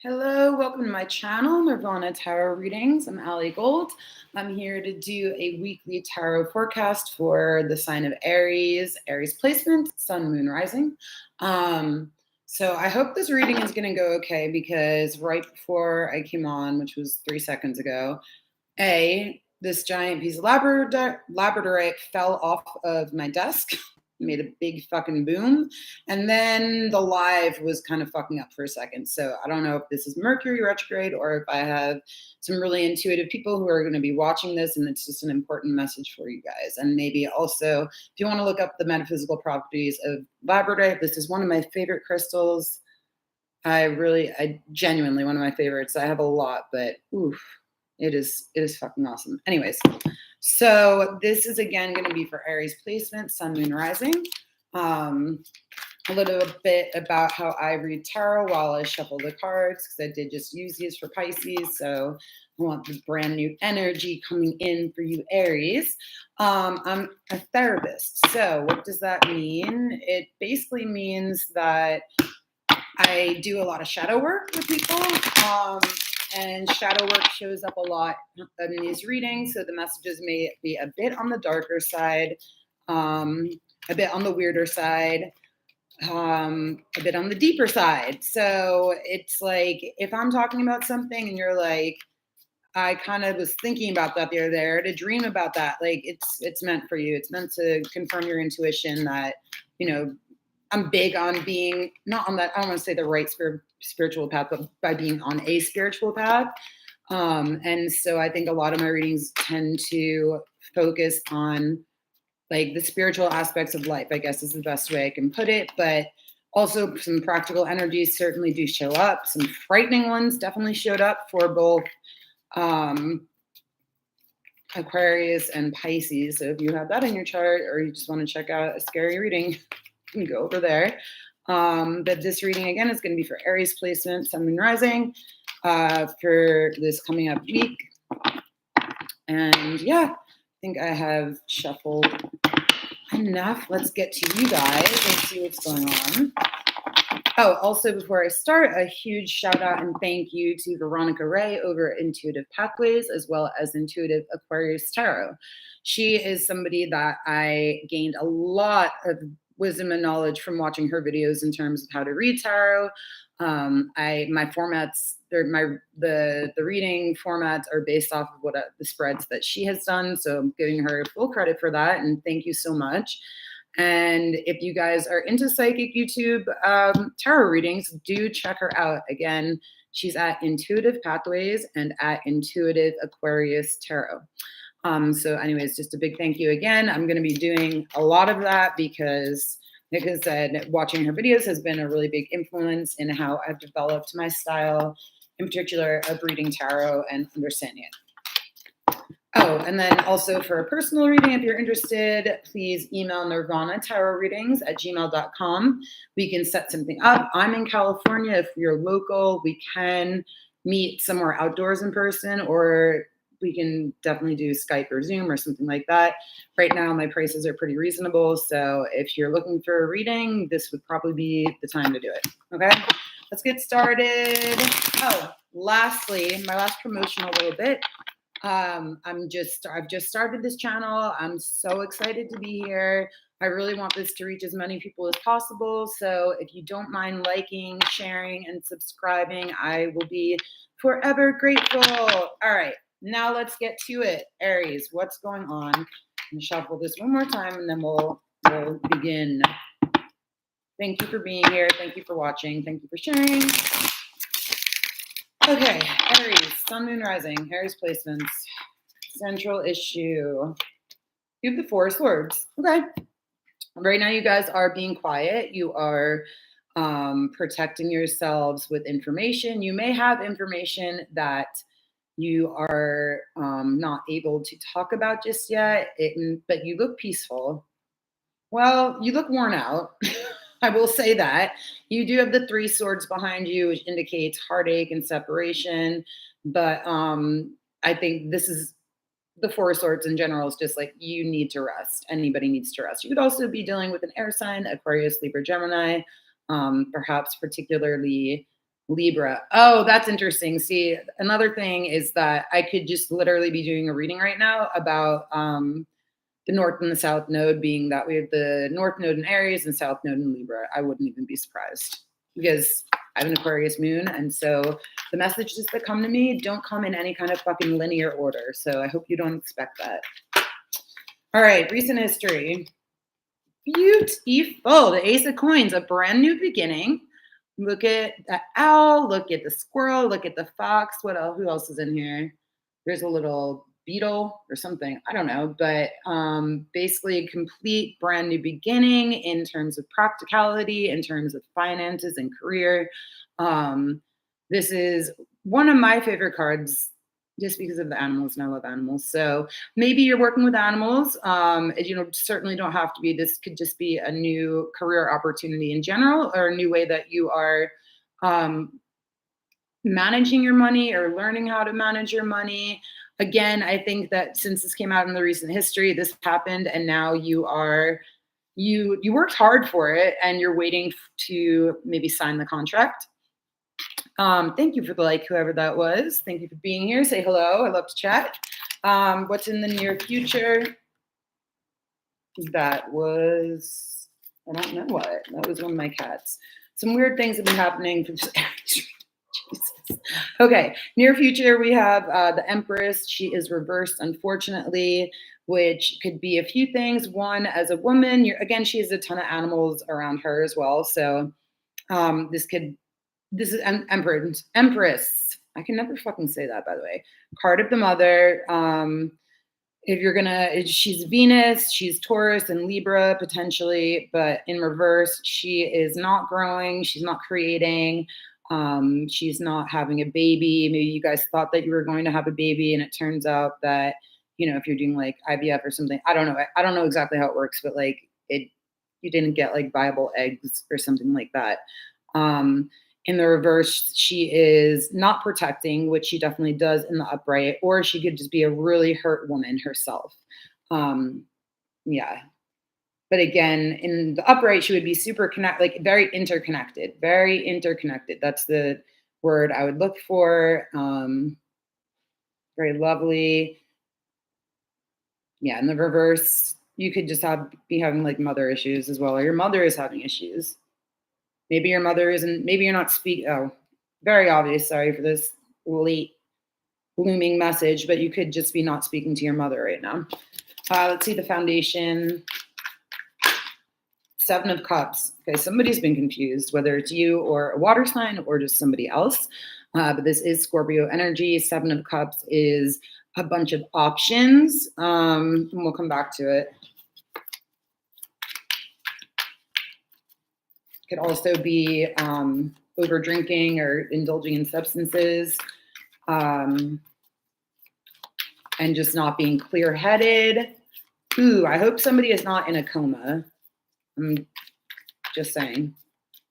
Hello, welcome to my channel, Nirvana Tarot Readings. I'm Allie Gold. I'm here to do a weekly tarot forecast for the sign of Aries, Aries placement, Sun, Moon, Rising. So I hope this reading is going to go okay because right before I came on, which was 3 seconds ago, this giant piece of labradorite fell off of my desk, made a big fucking boom, and then the live was kind of fucking up for a second. So I don't know if this is Mercury retrograde or if I have some really intuitive people who are going to be watching this, and it's just an important message for you guys. And maybe also, if you want to look up the metaphysical properties of labradorite, this is one of my favorite crystals. I genuinely one of my favorites. I have a lot, but oof. It is fucking awesome. Anyways, so this is again going to be for Aries placement, Sun, Moon, Rising. A little bit about how I read tarot while I shuffle the cards, because I did just use these for Pisces. So I want the brand new energy coming in for you, Aries. I'm a therapist. So what does that mean? It basically means that I do a lot of shadow work with people. And shadow work shows up a lot in these readings. So the messages may be a bit on the darker side, a bit on the weirder side, a bit on the deeper side. So it's like, if I'm talking about something and you're like, I kind of was thinking about that the other day, or to dream about that, like it's meant for you. It's meant to confirm your intuition that, I'm big on being not on that, I don't want to say the right spiritual path, but by being on a spiritual path. And so I think a lot of my readings tend to focus on like the spiritual aspects of life, I guess is the best way I can put it. But also some practical energies certainly do show up. Some frightening ones definitely showed up for both Aquarius and Pisces. So if you have that in your chart or you just want to check out a scary reading, you can go over there. But this reading again is going to be for Aries placement, Sun, Moon, Rising, for this coming up week. And yeah, I think I have shuffled enough. Let's get to you guys and see what's going on. Oh, also before I start, a huge shout out and thank you to Veronica Ray over at Intuitive Pathways, as well as Intuitive Aquarius Tarot. She is somebody that I gained a lot of wisdom and knowledge from watching her videos in terms of how to read tarot. My formats, the reading formats are based off of the spreads that she has done. So I'm giving her full credit for that, and thank you so much. And if you guys are into psychic YouTube tarot readings, do check her out. Again, she's at Intuitive Pathways and at Intuitive Aquarius Tarot. So anyways, just a big thank you again. I'm going to be doing a lot of that because, like I said, watching her videos has been a really big influence in how I've developed my style, in particular of reading tarot and understanding it. Oh, and then also for a personal reading, if you're interested, please email nirvanatarotreadings@gmail.com. We can set something up. I'm in California. If you're local, we can meet somewhere outdoors in person, or we can definitely do Skype or Zoom or something like that. Right now, my prices are pretty reasonable. So if you're looking for a reading, this would probably be the time to do it. Okay, let's get started. Oh, lastly, my last promotion a little bit. I've just started this channel. I'm so excited to be here. I really want this to reach as many people as possible. So if you don't mind liking, sharing, and subscribing, I will be forever grateful. All right, now let's get to it. Aries, what's going on? I'm gonna shuffle this one more time and then we'll begin. Thank you for being here. Thank you for watching. Thank you for sharing. Okay, Aries, Sun, Moon, Rising, Aries placements, central issue. You have the Four of Swords. Okay. Right now, you guys are being quiet. You are protecting yourselves with information. You may have information that you are not able to talk about just yet, but you look peaceful. Well, you look worn out. I will say that. You do have the Three Swords behind you, which indicates heartache and separation. But I think this is the Four of Swords in general is just like you need to rest. Anybody needs to rest. You could also be dealing with an air sign, Aquarius, Libra, Gemini, perhaps particularly Libra. Oh, that's interesting. See, another thing is that I could just literally be doing a reading right now about the North and the South node, being that we have the North node in Aries and South node in Libra. I wouldn't even be surprised because I have an Aquarius moon. And so the messages that come to me don't come in any kind of fucking linear order. So I hope you don't expect that. All right, recent history. Beautiful. The Ace of Coins, a brand new beginning. Look at the owl, look at the squirrel, look at the fox. What else? Who else is in here? There's a little beetle or something. I don't know. But basically a complete brand new beginning in terms of practicality, in terms of finances and career. This is one of my favorite cards just because of the animals, and I love animals. So maybe you're working with animals. Certainly don't have to be. This could just be a new career opportunity in general, or a new way that you are managing your money or learning how to manage your money. Again, I think that since this came out in the recent history, this happened, and now you worked hard for it, and you're waiting to maybe sign the contract. Thank you for the like, whoever that was. Thank you for being here. Say hello. I love to chat. What's in the near future? That was, I don't know what. That was one of my cats. Some weird things have been happening for this. Jesus. Okay, near future, we have the Empress. She is reversed, unfortunately, which could be a few things. One, as a woman, again, she has a ton of animals around her as well. So this is Empress. I can never fucking say that, by the way. Card of the Mother. She's Venus, she's Taurus and Libra potentially, but in reverse, she is not growing, she's not creating, she's not having a baby. Maybe you guys thought that you were going to have a baby, and it turns out that, if you're doing like IVF or something, I don't know exactly how it works, but like you didn't get like viable eggs or something like that. In the reverse, she is not protecting, which she definitely does in the upright, or she could just be a really hurt woman herself. Yeah. But again, in the upright, she would be very interconnected, very interconnected. That's the word I would look for. Very lovely. Yeah. In the reverse, you could just be having like mother issues as well, or your mother is having issues. Maybe your mother isn't, maybe you're not speaking. Oh, very obvious. Sorry for this late blooming message, but you could just be not speaking to your mother right now. Let's see the foundation. 7 of Cups. Okay, somebody's been confused, whether it's you or a water sign or just somebody else. But this is Scorpio energy. 7 of Cups is a bunch of options. And we'll come back to it. Could also be over drinking or indulging in substances, and just not being clear-headed. Ooh, I hope somebody is not in a coma. I'm just saying,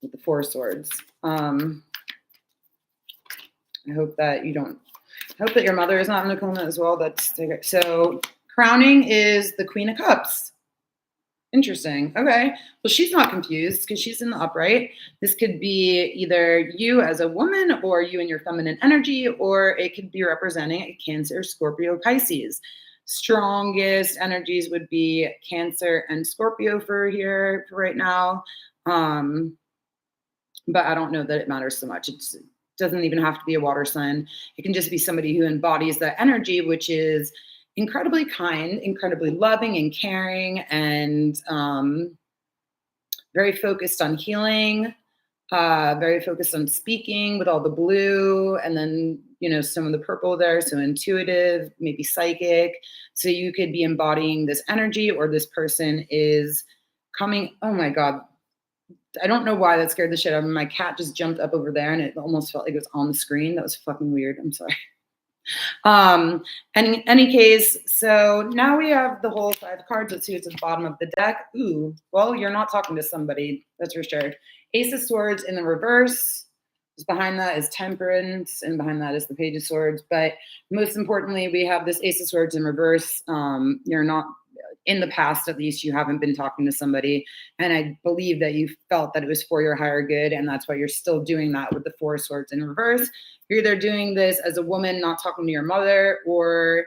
with the 4 of Swords. I hope that your mother is not in a coma as well. So crowning is the Queen of Cups. Interesting. Okay. Well, she's not confused because she's in the upright. This could be either you as a woman or you and your feminine energy, or it could be representing a Cancer, Scorpio, Pisces. Strongest energies would be Cancer and Scorpio for right now. But I don't know that it matters so much. It doesn't even have to be a water sign. It can just be somebody who embodies that energy, which is incredibly kind, incredibly loving and caring, and very focused on healing, very focused on speaking with all the blue, and then, some of the purple there. So intuitive, maybe psychic. So you could be embodying this energy, or this person is coming. Oh my God. I don't know why that scared the shit out of me. My cat just jumped up over there and it almost felt like it was on the screen. That was fucking weird. I'm sorry. And in any case, so now we have the whole 5 cards. Let's see what's at the bottom of the deck. Ooh, well, you're not talking to somebody, that's for sure. Ace of Swords in the reverse. Behind that is Temperance, and behind that is the Page of Swords. But most importantly, we have this Ace of Swords in reverse. You're not in the past, at least, you haven't been talking to somebody. And I believe that you felt that it was for your higher good. And that's why you're still doing that with the Four of Swords in reverse. You're either doing this as a woman, not talking to your mother, or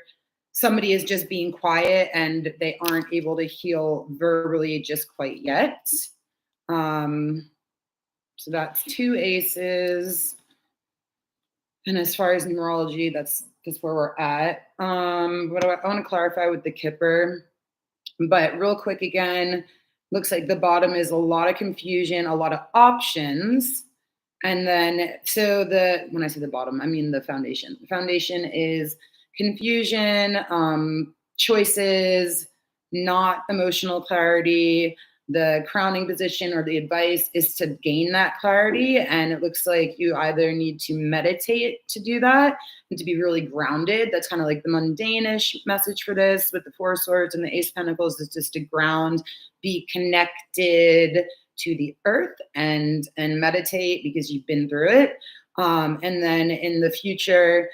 somebody is just being quiet and they aren't able to heal verbally just quite yet. So that's two aces. And as far as numerology, that's where we're at. What do I want to clarify with the Kipper? But real quick again, looks like the bottom is a lot of confusion, a lot of options. And then, so when I say the bottom, I mean the foundation. The foundation is confusion, choices, not emotional clarity. The crowning position or the advice is to gain that clarity. And it looks like you either need to meditate to do that and to be really grounded. That's kind of like the mundane-ish message for this with the Four of Swords and the Ace of Pentacles, is just to ground, be connected to the earth and meditate because you've been through it. And then in the future,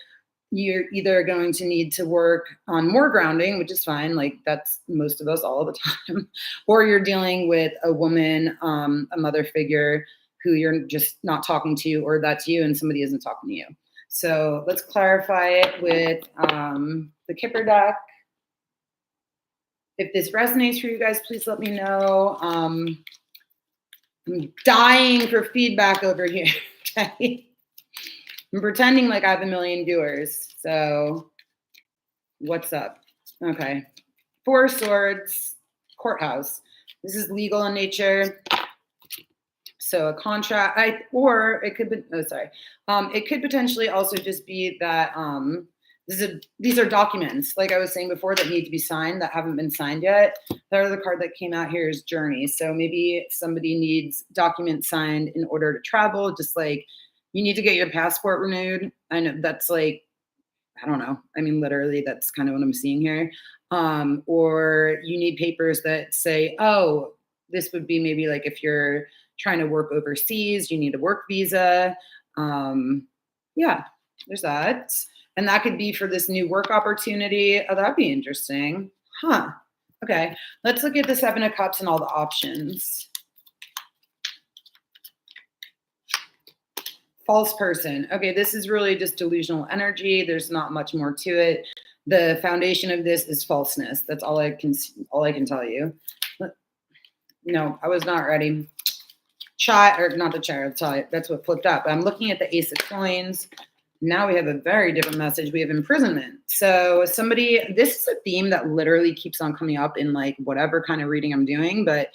you're either going to need to work on more grounding, which is fine, like that's most of us all the time, or you're dealing with a woman, a mother figure who you're just not talking to, or that's you and somebody isn't talking to you. So let's clarify it with the Kipper deck. If this resonates for you guys, please let me know. I'm dying for feedback over here. Okay. I'm pretending like I have a million viewers. So what's up? Okay. Four of Swords, courthouse. This is legal in nature. So a contract, or it could be, it could potentially also just be that these are documents, like I was saying before, that need to be signed that haven't been signed yet. The other card that came out here is Journey. So maybe somebody needs documents signed in order to travel, just like you need to get your passport renewed. I know that's like, I don't know. I mean, literally, that's kind of what I'm seeing here. Or you need papers that say, oh, this would be maybe like if you're trying to work overseas, you need a work visa. Yeah, there's that. And that could be for this new work opportunity. Oh, that'd be interesting. Huh. Okay. Let's look at the Seven of Cups and all the options. False person. Okay, this is really just delusional energy. There's not much more to it. The foundation of this is falseness. That's all I can tell you. No, I was not ready. Or not the chair. I'll tell you. That's what flipped up. I'm looking at the Ace of Coins. Now we have a very different message. We have imprisonment. So this is a theme that literally keeps on coming up in like whatever kind of reading I'm doing, but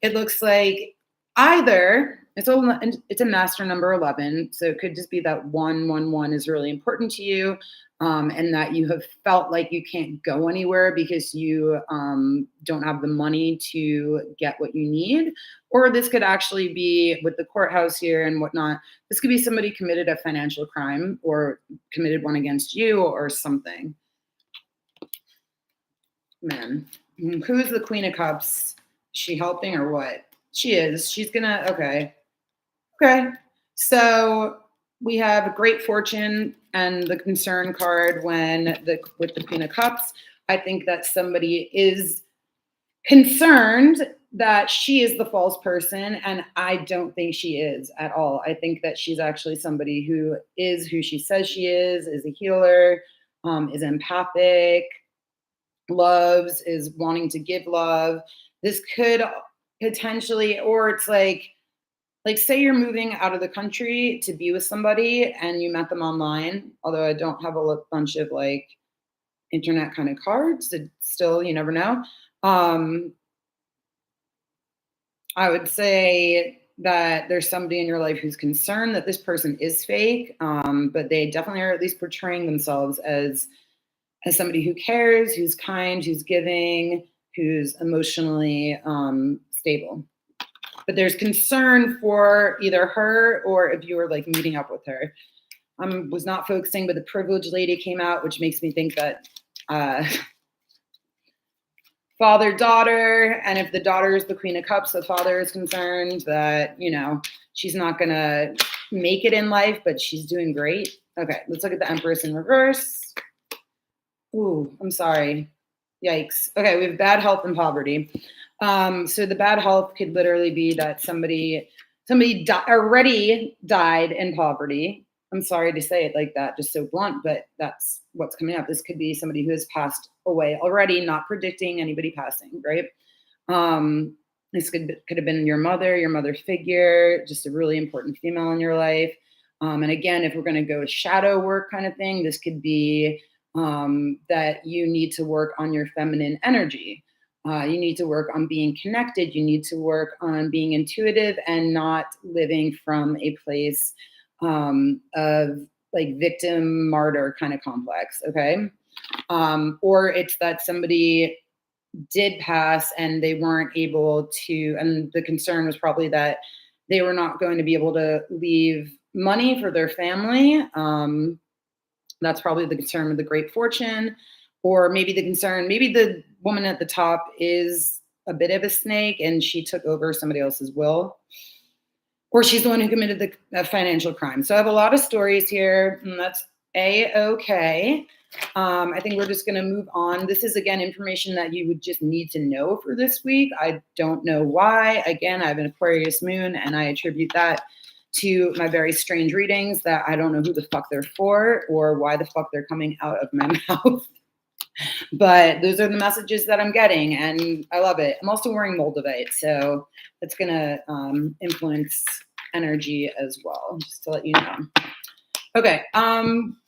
it looks like either it's a master number 11. So it could just be that 111 is really important to you, and that you have felt like you can't go anywhere because you don't have the money to get what you need. Or this could actually be with the courthouse here and whatnot. This could be somebody committed a financial crime or committed one against you or something. Man, who's the Queen of Cups? Is she helping or what? She is. She's gonna, okay. Okay. So we have great fortune and the concern card with the Queen of Cups. I think that somebody is concerned that she is the false person, and I don't think she is at all. I think that she's actually somebody who is who she says she is a healer, is empathic, loves, is wanting to give love. This could potentially, or it's like say you're moving out of the country to be with somebody and you met them online, although I don't have a bunch of like internet kind of cards. Still, you never know. I would say that there's somebody in your life who's concerned that this person is fake, but they definitely are at least portraying themselves as somebody who cares, who's kind, who's giving, who's emotionally stable. But there's concern for either her or if you were like meeting up with her. Was not focusing, but the privileged lady came out, which makes me think that father, daughter, and if the daughter is the Queen of Cups, the father is concerned that, she's not going to make it in life, but she's doing great. Okay, let's look at the Empress in reverse. Ooh, I'm sorry. Yikes. Okay, we have bad health and poverty. So the bad health could literally be that somebody already died in poverty. I'm sorry to say it like that, just so blunt, but that's what's coming up. This could be somebody who has passed away already, not predicting anybody passing, right? Um, this could have been your mother figure, just a really important female in your life. And again, if we're going to go shadow work kind of thing, this could be that you need to work on your feminine energy. You need to work on being connected. You need to work on being intuitive and not living from a place of like victim martyr kind of complex. Okay. Or it's that somebody did pass and they weren't able to, and the concern was probably that they were not going to be able to leave money for their family. That's probably the concern with the great fortune, or maybe maybe the woman at the top is a bit of a snake and she took over somebody else's will, or she's the one who committed the financial crime. So I have a lot of stories here, and that's A-okay. I think we're just going to move on. This is, again, information that you would just need to know for this week. I don't know why. Again, I have an Aquarius moon, and I attribute that to my very strange readings that I don't know who the fuck they're for or why the fuck they're coming out of my mouth. But those are the messages that I'm getting, and I love it. I'm also wearing Moldavite, so that's going to influence energy as well, just to let you know. Okay,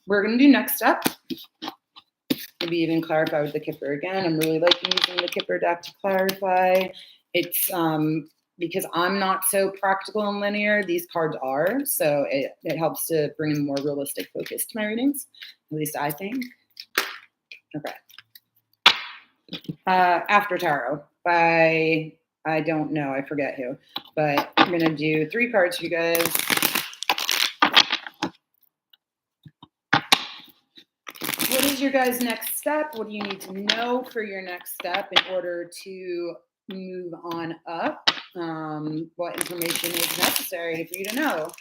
we're going to do next step. Maybe even clarify with the Kipper again. I'm really liking using the Kipper deck to clarify. It's because I'm not so practical and linear, these cards are, so it helps to bring a more realistic focus to my readings, at least I think. Okay. After Tarot by, I don't know, I forget who, but I'm going to do 3 cards for you guys. What is your guys' next step? What do you need to know for your next step in order to move on up? What information is necessary for you to know?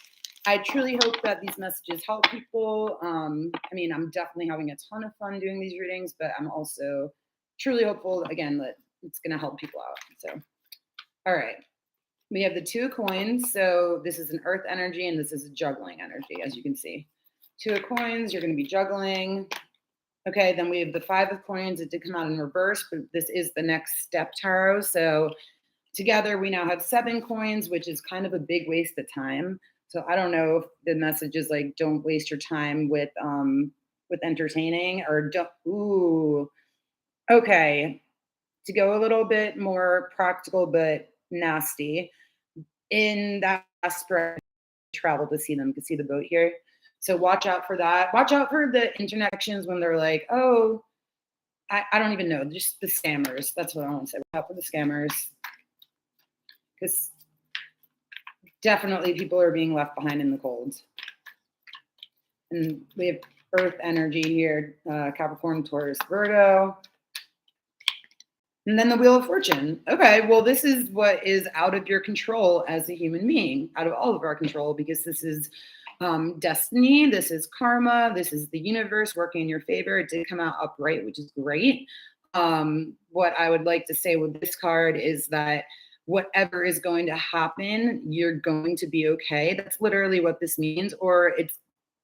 I truly hope that these messages help people. I mean, I'm definitely having a ton of fun doing these readings, but I'm also truly hopeful, again, that it's going to help people out. So, all right. We have the 2 of coins. So this is an earth energy and this is a juggling energy, as you can see. 2 of coins, you're going to be juggling. Okay, then we have the 5 of coins. It did come out in reverse, but this is the next step tarot. So together we now have 7 coins, which is kind of a big waste of time. So I don't know if the message is like, don't waste your time with entertaining, or don't, ooh, okay. To go a little bit more practical but nasty, in that spread, travel to see them. You can see the boat here. So watch out for that. Watch out for the interconnections when they're like, oh, I don't even know, just the scammers. That's what I want to say. Watch out for the scammers. Because definitely people are being left behind in the cold. And we have earth energy here, Capricorn, Taurus, Virgo. And then the Wheel of Fortune. Okay, well, this is what is out of your control as a human being, out of all of our control, because this is destiny, this is karma, this is the universe working in your favor. It did come out upright, which is great. What I would like to say with this card is that whatever is going to happen, you're going to be okay. That's literally what this means. Or it's,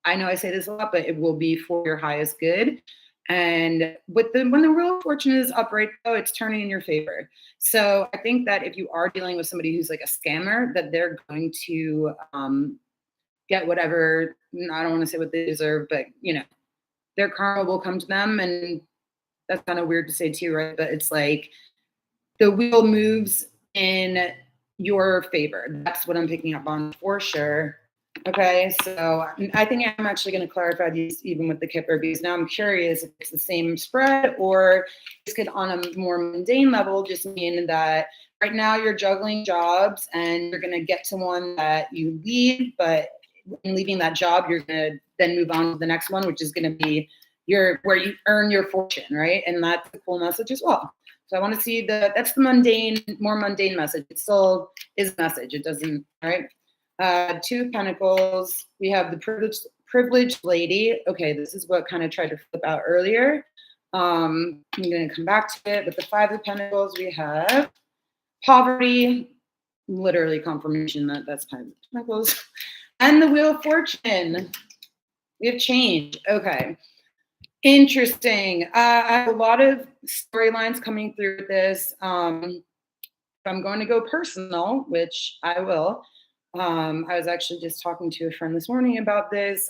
I know I say this a lot, but it will be for your highest good. And when the Wheel of Fortune is upright, though, it's turning in your favor. So I think that if you are dealing with somebody who's like a scammer, that they're going to get whatever, I don't want to say what they deserve, but you know, their karma will come to them. And that's kind of weird to say too, right? But it's like the wheel moves in your favor. That's what I'm picking up on for sure. Okay, so I think I'm actually going to clarify these even with the Kipper, because now I'm curious if it's the same spread, or this could on a more mundane level just mean that right now you're juggling jobs and you're going to get to one that you leave, but in leaving that job, you're going to then move on to the next one, which is going to be where you earn your fortune, right? And that's a cool message as well. So I want to see that's the more mundane message. It still is a message. It doesn't, all right? 2 of Pentacles. We have the privileged lady. Okay, this is what kind of tried to flip out earlier. I'm going to come back to it. With the Five of Pentacles, we have poverty, literally confirmation that that's Five of Pentacles, and the Wheel of Fortune. We have change. Okay. Interesting. I have a lot of storylines coming through with this. If I'm going to go personal, which I will, I was actually just talking to a friend this morning about this.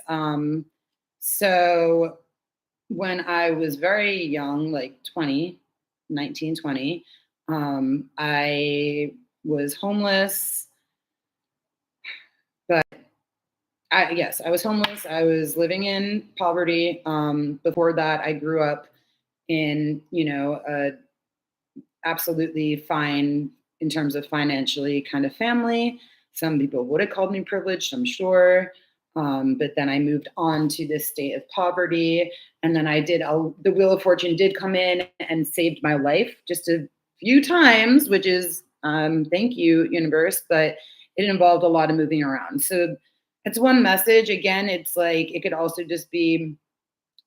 So when I was very young, like 20, 19, 20, I was homeless. But yes, I was homeless. I was living in poverty. Before that, I grew up in, a absolutely fine in terms of financially kind of family. Some people would have called me privileged, I'm sure. But then I moved on to this state of poverty. And then the Wheel of Fortune did come in and saved my life just a few times, which is, thank you, universe, but it involved a lot of moving around. So it's one message. Again, it's like, it could also just be,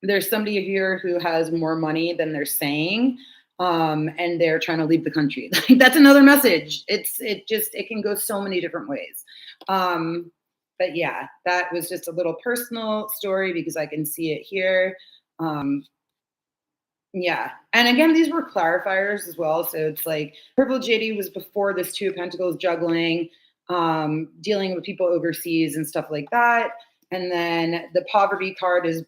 there's somebody here who has more money than they're saying, and they're trying to leave the country. That's another message. It can go so many different ways. But yeah, that was just a little personal story because I can see it here. Yeah. And again, these were clarifiers as well. So it's like Purple JD was before this Two of Pentacles juggling, dealing with people overseas and stuff like that. And then the poverty card is,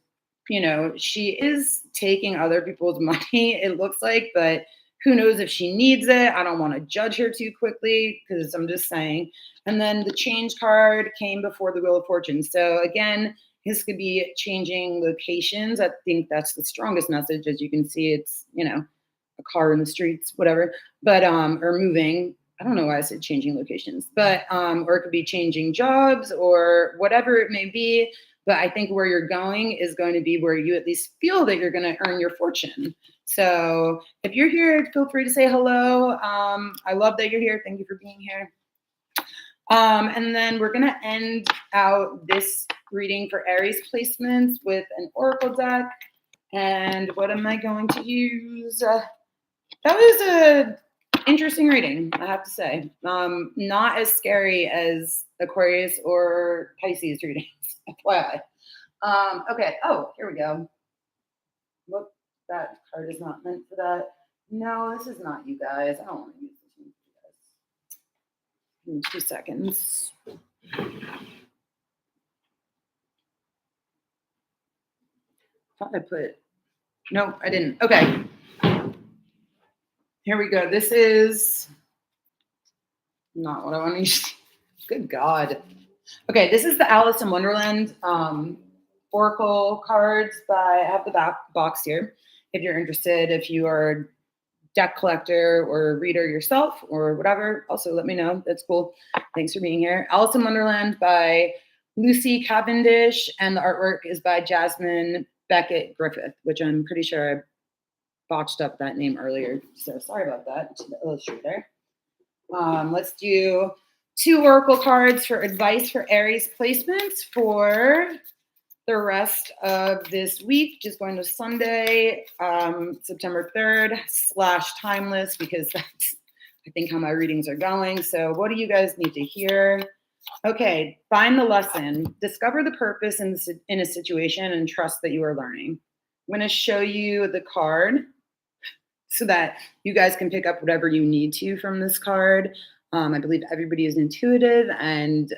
she is taking other people's money, it looks like, but who knows if she needs it. I don't want to judge her too quickly because I'm just saying. And then the change card came before the Wheel of Fortune. So again, this could be changing locations. I think that's the strongest message. As you can see, it's, a car in the streets, whatever, but, or moving. I don't know why I said changing locations, but, or it could be changing jobs or whatever it may be. But I think where you're going is going to be where you at least feel that you're going to earn your fortune. So if you're here, feel free to say hello. I love that you're here. Thank you for being here. And then we're going to end out this reading for Aries placements with an oracle deck. And what am I going to use? That was a interesting reading, I have to say. Not as scary as Aquarius or Pisces readings, FYI. Okay. Oh, here we go. Look, that card is not meant for that. No, this is not you guys. I don't want to use this one for you guys. Give me 2 seconds. Thought I put. Nope, I didn't. Okay. Here we go. This is not what I want to use. Good God. Okay, this is the Alice in Wonderland Oracle cards I have the back box here. If you're interested, if you are a deck collector or a reader yourself or whatever, also let me know. That's cool. Thanks for being here. Alice in Wonderland by Lucy Cavendish, and the artwork is by Jasmine Beckett Griffith, which I'm pretty sure I botched up that name earlier. So sorry about that to the illustrator. Let's do 2 oracle cards for advice for Aries placements for the rest of this week, just going to Sunday, September 3rd / timeless, because that's, I think, how my readings are going. So what do you guys need to hear? Okay, find the lesson. Discover the purpose in a situation and trust that you are learning. I'm going to show you the card so that you guys can pick up whatever you need to from this card. I believe everybody is intuitive, and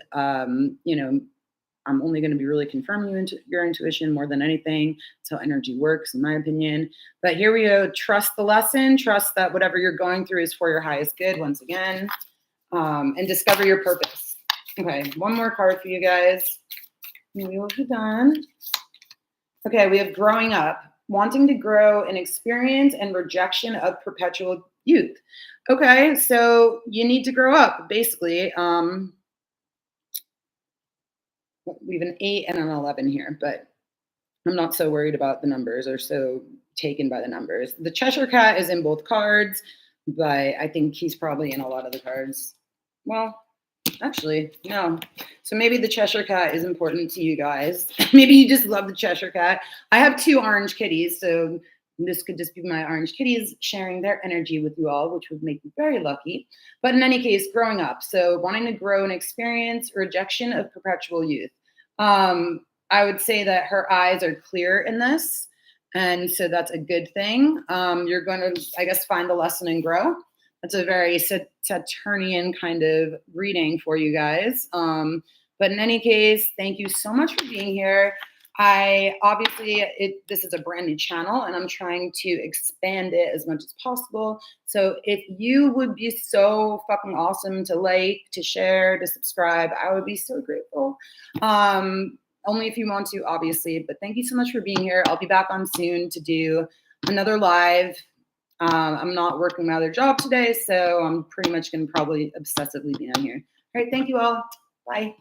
I'm only going to be really confirming your intuition more than anything. That's how energy works, in my opinion. But here we go. Trust the lesson. Trust that whatever you're going through is for your highest good, once again. And discover your purpose. Okay, one more card for you guys. We will be done. Okay, we have growing up. Wanting to grow in experience and rejection of perpetual youth. Okay, so you need to grow up, basically. We have an 8 and an 11 here, but I'm not so worried about the numbers or so taken by the numbers. The Cheshire Cat is in both cards, but I think he's probably in a lot of the cards. Well, actually, no. So maybe the Cheshire Cat is important to you guys. Maybe you just love the Cheshire Cat. I have 2 orange kitties, so This could just be my orange kitties sharing their energy with you all, which would make me very lucky. But in any case, growing up, so wanting to grow and experience rejection of perpetual youth. I would say that her eyes are clear in this. And so that's a good thing. You're going to, I guess, find the lesson and grow. That's a very Saturnian kind of reading for you guys. But in any case, thank you so much for being here. This is a brand new channel and I'm trying to expand it as much as possible. So if you would be so fucking awesome to like, to share, to subscribe, I would be so grateful. Only if you want to, obviously, but thank you so much for being here. I'll be back on soon to do another live. I'm not working my other job today, so I'm pretty much going to probably obsessively be on here. All right, thank you all. Bye.